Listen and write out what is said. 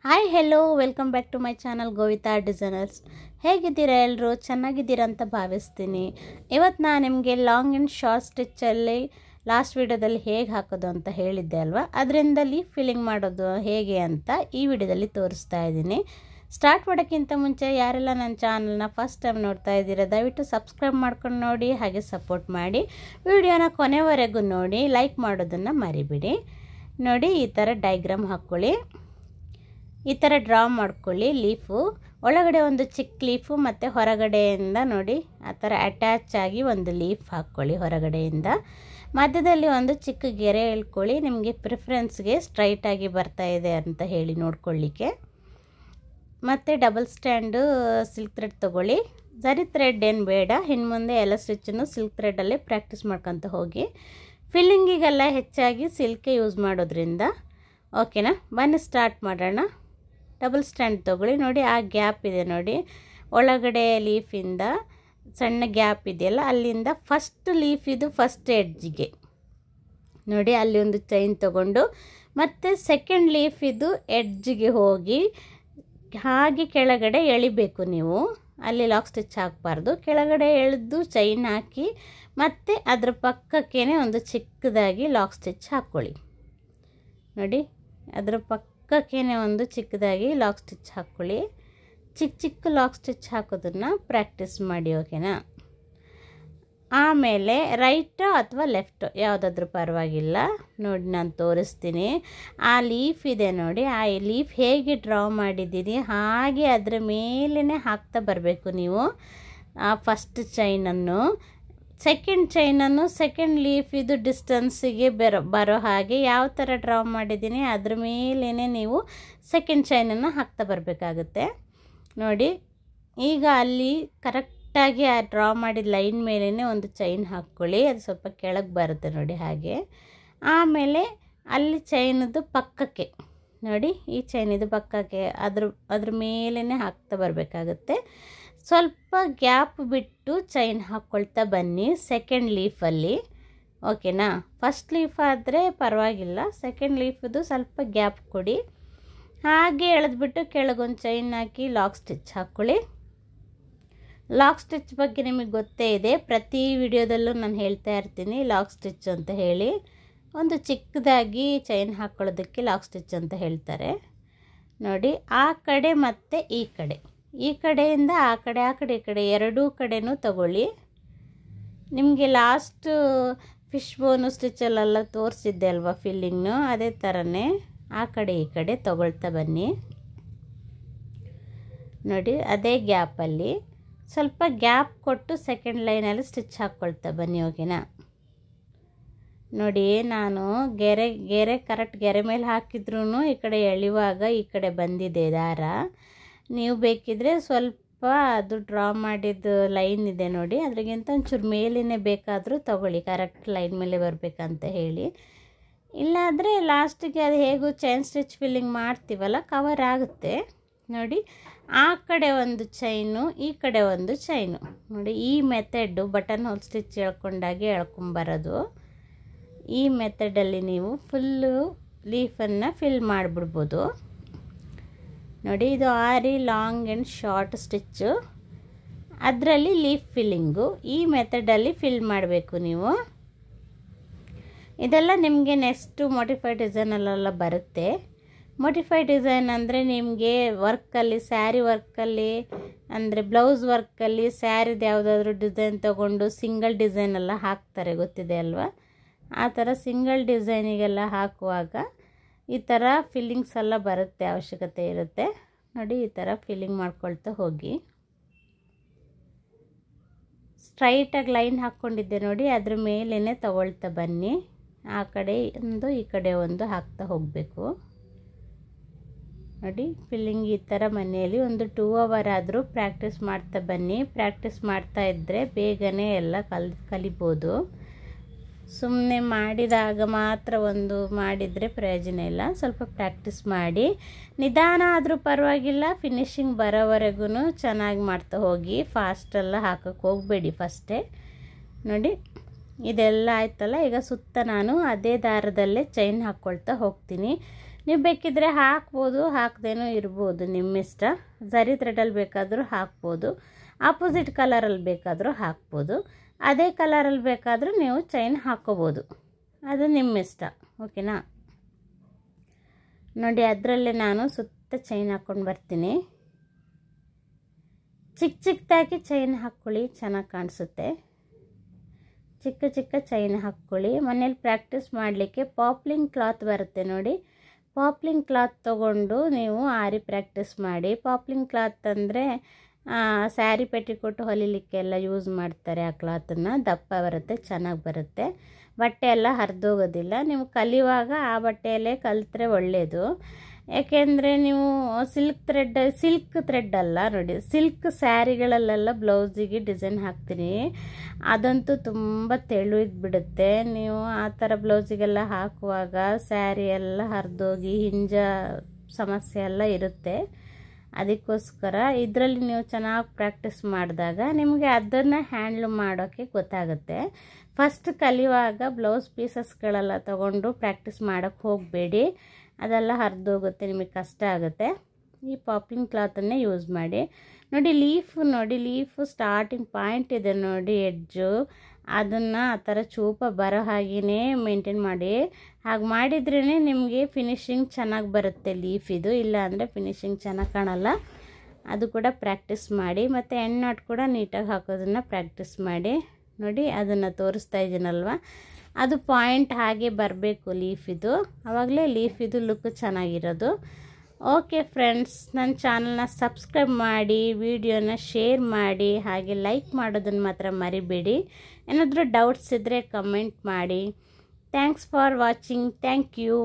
Hi hello welcome back to my channel Govita designers. ಹೇಗಿದ್ದೀರಾ ಎಲ್ಲರೂ? ಚೆನ್ನಾಗಿದ್ದೀರಾ ಅಂತ ಭಾವಿಸ್ತೀನಿ. ಇವತ್ತು ನಾನು ನಿಮಗೆ ಲಾಂಗ್ ಆ್ಯಂಡ್ ಶಾರ್ಟ್ ಸ್ಟಿಚ್ಚಲ್ಲಿ ಲಾಸ್ಟ್ ವಿಡಿಯೋದಲ್ಲಿ ಹೇಗೆ ಹಾಕೋದು ಅಂತ ಹೇಳಿದ್ದೆ ಅಲ್ವಾ, ಅದರಿಂದ ಲೀಫ್ ಫಿಲ್ಲಿಂಗ್ ಮಾಡೋದು ಹೇಗೆ ಅಂತ ಈ ವಿಡಿಯೋದಲ್ಲಿ ತೋರಿಸ್ತಾ ಇದ್ದೀನಿ. ಸ್ಟಾರ್ಟ್ ಮಾಡೋಕ್ಕಿಂತ ಮುಂಚೆ ಯಾರೆಲ್ಲ ನನ್ನ ಚಾನಲ್ನ ಫಸ್ಟ್ ಟೈಮ್ ನೋಡ್ತಾ ಇದ್ದೀರಾ ದಯವಿಟ್ಟು ಸಬ್ಸ್ಕ್ರೈಬ್ ಮಾಡ್ಕೊಂಡು ನೋಡಿ, ಹಾಗೆ ಸಪೋರ್ಟ್ ಮಾಡಿ. ವಿಡಿಯೋನ ಕೊನೆವರೆಗೂ ನೋಡಿ, ಲೈಕ್ ಮಾಡೋದನ್ನು ಮರಿಬೇಡಿ. ನೋಡಿ, ಈ ಥರ ಡೈಗ್ರಾಮ್ ಹಾಕ್ಕೊಳ್ಳಿ, ಈ ಥರ ಡ್ರಾ ಮಾಡ್ಕೊಳ್ಳಿ. ಲೀಫು ಒಳಗಡೆ ಒಂದು ಚಿಕ್ಕ ಲೀಫು ಮತ್ತು ಹೊರಗಡೆಯಿಂದ ನೋಡಿ ಆ ಥರ ಅಟ್ಯಾಚ್ ಆಗಿ ಒಂದು ಲೀಫ್ ಹಾಕ್ಕೊಳ್ಳಿ. ಹೊರಗಡೆಯಿಂದ ಮಧ್ಯದಲ್ಲಿ ಒಂದು ಚಿಕ್ಕ ಗೆರೆ ಹೇಳ್ಕೊಳ್ಳಿ. ನಿಮಗೆ ಪ್ರಿಫರೆನ್ಸ್ಗೆ ಸ್ಟ್ರೈಟಾಗಿ ಬರ್ತಾ ಇದೆ ಅಂತ ಹೇಳಿ ನೋಡ್ಕೊಳ್ಳಿಕ್ಕೆ. ಮತ್ತು ಡಬಲ್ ಸ್ಟ್ಯಾಂಡು ಸಿಲ್ಕ್ ಥ್ರೆಡ್ ತೊಗೊಳ್ಳಿ. ಜರಿ ಥ್ರೆಡ್ ಏನು ಬೇಡ, ಇನ್ನು ಮುಂದೆ ಎಲ್ಲ ಸ್ಟಿಚ್ಚನ್ನು ಸಿಲ್ಕ್ ಥ್ರೆಡಲ್ಲೇ ಪ್ರಾಕ್ಟೀಸ್ ಮಾಡ್ಕೊತ ಹೋಗಿ. ಫಿಲ್ಲಿಂಗಿಗೆಲ್ಲ ಹೆಚ್ಚಾಗಿ ಸಿಲ್ಕೆ ಯೂಸ್ ಮಾಡೋದ್ರಿಂದ ಓಕೆನಾ. ಬನ್ನಿ ಸ್ಟಾರ್ಟ್ ಮಾಡೋಣ. ಡಬಲ್ ಸ್ಟ್ಯಾಂಡ್ ತೊಗೊಳ್ಳಿ. ನೋಡಿ, ಆ ಗ್ಯಾಪ್ ಇದೆ ನೋಡಿ, ಒಳಗಡೆ ಲೀಫಿಂದ ಸಣ್ಣ ಗ್ಯಾಪ್ ಇದೆಯಲ್ಲ, ಅಲ್ಲಿಂದ ಫಸ್ಟ್ ಲೀಫಿದು ಫಸ್ಟ್ ಎಡ್ಜಿಗೆ ನೋಡಿ, ಅಲ್ಲಿ ಒಂದು ಚೈನ್ ತೊಗೊಂಡು ಮತ್ತು ಸೆಕೆಂಡ್ ಲೀಫಿದು ಎಡ್ಜಿಗೆ ಹೋಗಿ ಹಾಗೆ ಕೆಳಗಡೆ ಎಳಿಬೇಕು. ನೀವು ಅಲ್ಲಿ ಲಾಕ್ ಸ್ಟಿಚ್ ಹಾಕಬಾರ್ದು, ಕೆಳಗಡೆ ಎಳೆದು ಚೈನ್ ಹಾಕಿ ಮತ್ತು ಅದ್ರ ಪಕ್ಕಕ್ಕೇ ಒಂದು ಚಿಕ್ಕದಾಗಿ ಲಾಕ್ ಸ್ಟಿಚ್ ಹಾಕ್ಕೊಳ್ಳಿ. ನೋಡಿ, ಅದರ ಪಕ್ಕಕ್ಕೇ ಒಂದು ಚಿಕ್ಕದಾಗಿ ಲಾಕ್ ಸ್ಟಿಚ್ ಹಾಕ್ಕೊಳ್ಳಿ. ಚಿಕ್ಕ ಚಿಕ್ಕ ಲಾಕ್ ಸ್ಟಿಚ್ ಹಾಕೋದನ್ನು ಪ್ರಾಕ್ಟೀಸ್ ಮಾಡಿ, ಓಕೆನಾ. ಆಮೇಲೆ ರೈಟ್ ಅಥವಾ ಲೆಫ್ಟ್ ಯಾವುದಾದ್ರೂ ಪರವಾಗಿಲ್ಲ. ನೋಡಿ, ನಾನು ತೋರಿಸ್ತೀನಿ. ಆ ಲೀಫ್ ಇದೆ ನೋಡಿ, ಆ ಲೀಫ್ ಹೇಗೆ ಡ್ರಾ ಮಾಡಿದ್ದೀನಿ ಹಾಗೆ ಅದರ ಮೇಲೇ ಹಾಕ್ತಾ ಬರಬೇಕು ನೀವು. ಆ ಫಸ್ಟ್ ಚೈನನ್ನು, ಸೆಕೆಂಡ್ ಚೈನನ್ನು ಸೆಕೆಂಡ್ ಲೀಫ್ ಇದು ಡಿಸ್ಟೆನ್ಸಿಗೆ ಬರೋ ಹಾಗೆ ಯಾವ ಥರ ಡ್ರಾ ಮಾಡಿದ್ದೀನಿ ಅದ್ರ ಮೇಲೇ ನೀವು ಸೆಕೆಂಡ್ ಚೈನನ್ನು ಹಾಕ್ತಾ ಬರಬೇಕಾಗುತ್ತೆ. ನೋಡಿ, ಈಗ ಅಲ್ಲಿ ಕರೆಕ್ಟಾಗಿ ಆ ಡ್ರಾ ಮಾಡಿದ ಲೈನ್ ಮೇಲೇ ಒಂದು ಚೈನ್ ಹಾಕ್ಕೊಳ್ಳಿ. ಅದು ಸ್ವಲ್ಪ ಕೆಳಗೆ ಬರುತ್ತೆ ನೋಡಿ ಹಾಗೆ. ಆಮೇಲೆ ಅಲ್ಲಿ ಚೈನದು ಪಕ್ಕಕ್ಕೆ ನೋಡಿ, ಈ ಚೈನಿದು ಪಕ್ಕಕ್ಕೆ ಅದ್ರ ಮೇಲೇ ಹಾಕ್ತಾ ಬರಬೇಕಾಗುತ್ತೆ. ಸ್ವಲ್ಪ ಗ್ಯಾಪ್ ಬಿಟ್ಟು ಚೈನ್ ಹಾಕ್ಕೊಳ್ತಾ ಬನ್ನಿ ಸೆಕೆಂಡ್ ಲೀಫಲ್ಲಿ, ಓಕೆನಾ. ಫಸ್ಟ್ ಲೀಫ್ ಆದರೆ ಪರವಾಗಿಲ್ಲ, ಸೆಕೆಂಡ್ ಲೀಫದು ಸ್ವಲ್ಪ ಗ್ಯಾಪ್ ಕೊಡಿ. ಹಾಗೆ ಎಳೆದ್ಬಿಟ್ಟು ಕೆಳಗೊಂದು ಚೈನ್ ಹಾಕಿ ಲಾಕ್ ಸ್ಟಿಚ್ ಹಾಕ್ಕೊಳ್ಳಿ. ಲಾಕ್ ಸ್ಟಿಚ್ ಬಗ್ಗೆ ನಿಮಗೆ ಗೊತ್ತೇ ಇದೆ, ಪ್ರತಿ ವಿಡಿಯೋದಲ್ಲೂ ನಾನು ಹೇಳ್ತಾ ಇರ್ತೀನಿ ಲಾಕ್ ಸ್ಟಿಚ್ ಅಂತ ಹೇಳಿ. ಒಂದು ಚಿಕ್ಕದಾಗಿ ಚೈನ್ ಹಾಕ್ಕೊಳ್ಳೋದಕ್ಕೆ ಲಾಕ್ ಸ್ಟಿಚ್ ಅಂತ ಹೇಳ್ತಾರೆ. ನೋಡಿ, ಆ ಕಡೆ ಮತ್ತು ಈ ಕಡೆಯಿಂದ ಆ ಕಡೆ ಈ ಕಡೆ ಎರಡೂ ಕಡೆನೂ ತಗೊಳ್ಳಿ. ನಿಮಗೆ ಲಾಸ್ಟ್ ಫಿಶ್ ಬೋನು ಸ್ಟಿಚ್ಚಲ್ಲೆಲ್ಲ ತೋರಿಸಿದ್ದೆ ಅಲ್ವಾ ಫಿಲ್ಲಿಂಗ್ನು, ಅದೇ ಥರನೇ ಆ ಕಡೆ ಈ ಕಡೆ ತಗೊಳ್ತಾ ಬನ್ನಿ. ನೋಡಿ, ಅದೇ ಗ್ಯಾಪಲ್ಲಿ ಸ್ವಲ್ಪ ಗ್ಯಾಪ್ ಕೊಟ್ಟು ಸೆಕೆಂಡ್ ಲೈನಲ್ಲಿ ಸ್ಟಿಚ್ ಹಾಕ್ಕೊಳ್ತಾ ಬನ್ನಿ, ಓಕೆನಾ. ನೋಡಿ, ನಾನು ಗೆರೆ ಕರೆಕ್ಟ್ ಗೆರೆ ಮೇಲೆ ಹಾಕಿದ್ರೂ ಈ ಕಡೆ ಎಳೆಯುವಾಗ ಈ ಕಡೆ ಬಂದಿದೆ ದಾರ. ನೀವು ಬೇಕಿದ್ರೆ ಸ್ವಲ್ಪ ಅದು ಡ್ರಾ ಮಾಡಿದ್ದು ಲೈನ್ ಇದೆ ನೋಡಿ, ಅದ್ರಿಗಿಂತ ಒಂಚೂರು ಮೇಲಿನೇ ಬೇಕಾದರೂ ತಗೊಳ್ಳಿ, ಕರೆಕ್ಟ್ ಲೈನ್ ಮೇಲೆ ಬರಬೇಕಂತ ಹೇಳಿ. ಇಲ್ಲಾದರೆ ಲಾಸ್ಟಿಗೆ ಅದು ಹೇಗೂ ಚೈನ್ ಸ್ಟಿಚ್ ಫಿಲ್ಲಿಂಗ್ ಮಾಡ್ತೀವಲ್ಲ ಕವರ್ ಆಗುತ್ತೆ. ನೋಡಿ, ಆ ಕಡೆ ಒಂದು ಚೈನು ಈ ಕಡೆ ಒಂದು ಚೈನು ನೋಡಿ. ಈ ಮೆಥಡು ಬಟನ್ ಹೋಲ್ ಸ್ಟಿಚ್ ಎಳ್ಕೊಂಡಾಗೆ ಎಳ್ಕೊಂಬರೋದು. ಈ ಮೆಥಡಲ್ಲಿ ನೀವು ಫುಲ್ಲು ಲೀಫನ್ನು ಫಿಲ್ ಮಾಡಿಬಿಡ್ಬೋದು. ನೋಡಿ, ಇದು ಆರಿ ಲಾಂಗ್ ಆ್ಯಂಡ್ ಶಾರ್ಟ್ ಸ್ಟಿಚ್ಚು, ಅದರಲ್ಲಿ ಲೀಫ್ ಫಿಲ್ಲಿಂಗು ಈ ಮೆಥಡಲ್ಲಿ ಫಿಲ್ ಮಾಡಬೇಕು ನೀವು. ಇದೆಲ್ಲ ನಿಮಗೆ ನೆಕ್ಸ್ಟು ಮೋಡಿಫೈ ಡಿಸೈನಲ್ಲೆಲ್ಲ ಬರುತ್ತೆ. ಮೋಡಿಫೈ ಡಿಸೈನ್ ಅಂದರೆ ನಿಮಗೆ ವರ್ಕಲ್ಲಿ, ಸ್ಯಾರಿ ವರ್ಕಲ್ಲಿ ಅಂದರೆ ಬ್ಲೌಸ್ ವರ್ಕಲ್ಲಿ ಸ್ಯಾರಿದು ಯಾವುದಾದ್ರೂ ಡಿಸೈನ್ ತೊಗೊಂಡು ಸಿಂಗಲ್ ಡಿಸೈನೆಲ್ಲ ಹಾಕ್ತಾರೆ, ಗೊತ್ತಿದೆ ಅಲ್ವಾ. ಆ ಥರ ಸಿಂಗಲ್ ಡಿಸೈನಿಗೆಲ್ಲ ಹಾಕುವಾಗ ಈ ಥರ ಫಿಲ್ಲಿಂಗ್ಸ್ ಎಲ್ಲ ಬರುತ್ತೆ, ಅವಶ್ಯಕತೆ ಇರುತ್ತೆ. ನೋಡಿ, ಈ ಥರ ಫಿಲ್ಲಿಂಗ್ ಮಾಡ್ಕೊಳ್ತಾ ಹೋಗಿ. ಸ್ಟ್ರೈಟಾಗಿ ಲೈನ್ ಹಾಕ್ಕೊಂಡಿದ್ದೆ ನೋಡಿ, ಅದ್ರ ಮೇಲೇ ತಗೊಳ್ತಾ ಬನ್ನಿ. ಆ ಕಡೆ ಒಂದು ಈ ಕಡೆ ಒಂದು ಹಾಕ್ತಾ ಹೋಗಬೇಕು. ನೋಡಿ, ಫಿಲ್ಲಿಂಗ್ ಈ ಥರ ಮನೆಯಲ್ಲಿ ಒಂದು 2 hour ಆದರೂ ಪ್ರಾಕ್ಟೀಸ್ ಮಾಡ್ತಾ ಬನ್ನಿ. ಪ್ರಾಕ್ಟೀಸ್ ಮಾಡ್ತಾ ಇದ್ದರೆ ಬೇಗನೆ ಎಲ್ಲ ಕಲಿಬೋದು. ಸುಮ್ಮನೆ ಮಾಡಿದಾಗ ಮಾತ್ರ ಒಂದು ಮಾಡಿದರೆ ಪ್ರಯೋಜನ ಇಲ್ಲ. ಸ್ವಲ್ಪ ಪ್ರಾಕ್ಟೀಸ್ ಮಾಡಿ, ನಿಧಾನ ಆದರೂ ಪರವಾಗಿಲ್ಲ, ಫಿನಿಶಿಂಗ್ ಬರೋವರೆಗೂ ಚೆನ್ನಾಗಿ ಮಾಡ್ತಾ ಹೋಗಿ. ಫಾಸ್ಟೆಲ್ಲ ಹಾಕೋಕ್ಕೆ ಹೋಗಬೇಡಿ ಫಸ್ಟೇ. ನೋಡಿ, ಇದೆಲ್ಲ ಆಯ್ತಲ್ಲ. ಈಗ ಸುತ್ತ ನಾನು ಅದೇ ದಾರದಲ್ಲೇ ಚೈನ್ ಹಾಕ್ಕೊಳ್ತಾ ಹೋಗ್ತೀನಿ. ನೀವು ಬೇಕಿದ್ದರೆ ಹಾಕ್ಬೋದು, ಹಾಕ್ದೇನೂ ಇರ್ಬೋದು, ನಿಮ್ಮ ಇಷ್ಟ. ಝರಿ ಥ್ರೆಡಲ್ಲಿ ಬೇಕಾದರೂ ಹಾಕ್ಬೋದು, ಆಪೋಸಿಟ್ ಕಲರಲ್ಲಿ ಬೇಕಾದರೂ ಹಾಕ್ಬೋದು, ಅದೇ ಕಲರಲ್ಲಿ ಬೇಕಾದರೂ ನೀವು ಚೈನ್ ಹಾಕ್ಕೋಬೋದು, ಅದು ನಿಮ್ಮ ಇಷ್ಟ. ಓಕೆನಾ? ನೋಡಿ, ಅದರಲ್ಲೇ ನಾನು ಸುತ್ತ ಚೈನ್ ಹಾಕ್ಕೊಂಡು ಬರ್ತೀನಿ. ಚಿಕ್ಕ ಚಿಕ್ಕದಾಗಿ ಚೈನ್ ಹಾಕ್ಕೊಳ್ಳಿ, ಚೆನ್ನಾಗಿ ಕಾಣಿಸುತ್ತೆ. ಚಿಕ್ಕ ಚಿಕ್ಕ ಚೈನ್ ಹಾಕ್ಕೊಳ್ಳಿ. ಮನೇಲಿ ಪ್ರಾಕ್ಟೀಸ್ ಮಾಡಲಿಕ್ಕೆ ಪಾಪ್ಲಿಂಗ್ ಕ್ಲಾತ್ ಬರುತ್ತೆ ನೋಡಿ, ಪಾಪ್ಲಿಂಗ್ ಕ್ಲಾತ್ ತೊಗೊಂಡು ನೀವು ಆರಿ ಪ್ರಾಕ್ಟೀಸ್ ಮಾಡಿ. ಪಾಪ್ಲಿಂಗ್ ಕ್ಲಾತ್ ಅಂದರೆ ಸ್ಯಾರಿ ಪೆಟಿಕೋಟ್ ಹೊಲಿಲಿಕ್ಕೆಲ್ಲ ಯೂಸ್ ಮಾಡ್ತಾರೆ. ಆ ಕ್ಲಾತನ್ನು ದಪ್ಪ ಬರುತ್ತೆ, ಚೆನ್ನಾಗಿ ಬರುತ್ತೆ, ಬಟ್ಟೆ ಎಲ್ಲ ಹರಿದೋಗೋದಿಲ್ಲ. ನೀವು ಕಲಿಯುವಾಗ ಆ ಬಟ್ಟೆಯಲ್ಲೇ ಕಲಿತ್ರೆ ಒಳ್ಳೆಯದು. ಯಾಕೆಂದರೆ ನೀವು ಸಿಲ್ಕ್ ಥ್ರೆಡ್ ಅಲ್ಲ ನೋಡಿ, ಸಿಲ್ಕ್ ಸ್ಯಾರಿಗಳಲ್ಲೆಲ್ಲ ಬ್ಲೌಸಿಗೆ ಡಿಸೈನ್ ಹಾಕ್ತೀನಿ, ಅದಂತೂ ತುಂಬ ತೆಳುವಿದ್ಬಿಡುತ್ತೆ. ನೀವು ಆ ಥರ ಬ್ಲೌಸಿಗೆಲ್ಲ ಹಾಕುವಾಗ ಸ್ಯಾರಿ ಎಲ್ಲ ಹರಿದೋಗಿ ಹಿಂಜ ಸಮಸ್ಯೆ ಎಲ್ಲ ಇರುತ್ತೆ. ಅದಕ್ಕೋಸ್ಕರ ಇದರಲ್ಲಿ ನೀವು ಚೆನ್ನಾಗಿ ಪ್ರಾಕ್ಟೀಸ್ ಮಾಡಿದಾಗ ನಿಮಗೆ ಅದನ್ನು ಹ್ಯಾಂಡ್ಲ್ ಮಾಡೋಕ್ಕೆ ಗೊತ್ತಾಗುತ್ತೆ. ಫಸ್ಟ್ ಕಲಿಯುವಾಗ ಬ್ಲೌಸ್ ಪೀಸಸ್ಗಳೆಲ್ಲ ತೊಗೊಂಡು ಪ್ರಾಕ್ಟೀಸ್ ಮಾಡೋಕ್ಕೆ ಹೋಗಬೇಡಿ, ಅದೆಲ್ಲ ಹರಿದೋಗುತ್ತೆ, ನಿಮಗೆ ಕಷ್ಟ ಆಗುತ್ತೆ. ಈ ಪಾಪ್ಲಿಂಗ್ ಕ್ಲಾತನ್ನೇ ಯೂಸ್ ಮಾಡಿ. ನೋಡಿ ಲೀಫು ಸ್ಟಾರ್ಟಿಂಗ್ ಪಾಯಿಂಟ್ ಇದೆ ನೋಡಿ, ಎಡ್ಜು, ಅದನ್ನು ಆ ಥರ ಚೂಪ ಬರೋ ಹಾಗೆಯೇ ಮೇಂಟೈನ್ ಮಾಡಿ. ಹಾಗೆ ಮಾಡಿದ್ರೇ ನಿಮಗೆ ಫಿನಿಶಿಂಗ್ ಚೆನ್ನಾಗಿ ಬರುತ್ತೆ ಲೀಫಿದು, ಇಲ್ಲ ಅಂದರೆ ಫಿನಿಶಿಂಗ್ ಚೆನ್ನಾಗಿ ಕಾಣಲ್ಲ. ಅದು ಕೂಡ ಪ್ರಾಕ್ಟೀಸ್ ಮಾಡಿ. ಮತ್ತು ಎಂಡ್ ನಾಟ್ ಕೂಡ ನೀಟಾಗಿ ಹಾಕೋದನ್ನು ಪ್ರಾಕ್ಟೀಸ್ ಮಾಡಿ. ನೋಡಿ, ಅದನ್ನು ತೋರಿಸ್ತಾ ಇದ್ದೀನಲ್ವ, ಅದು ಪಾಯಿಂಟ್ ಹಾಗೆ ಬರಬೇಕು ಲೀಫಿದು, ಆವಾಗಲೇ ಲೀಫಿದು ಲುಕ್ ಚೆನ್ನಾಗಿರೋದು. ಓಕೆ ಫ್ರೆಂಡ್ಸ್, ನನ್ನ ಚಾನಲ್ನ ಸಬ್ಸ್ಕ್ರೈಬ್ ಮಾಡಿ, ವಿಡಿಯೋನ ಶೇರ್ ಮಾಡಿ, ಹಾಗೆ ಲೈಕ್ ಮಾಡೋದನ್ನು ಮಾತ್ರ ಮರಿಬೇಡಿ. ಏನಾದರೂ ಡೌಟ್ಸ್ ಇದ್ದರೆ ಕಮೆಂಟ್ ಮಾಡಿ. Thanks for watching. Thank you.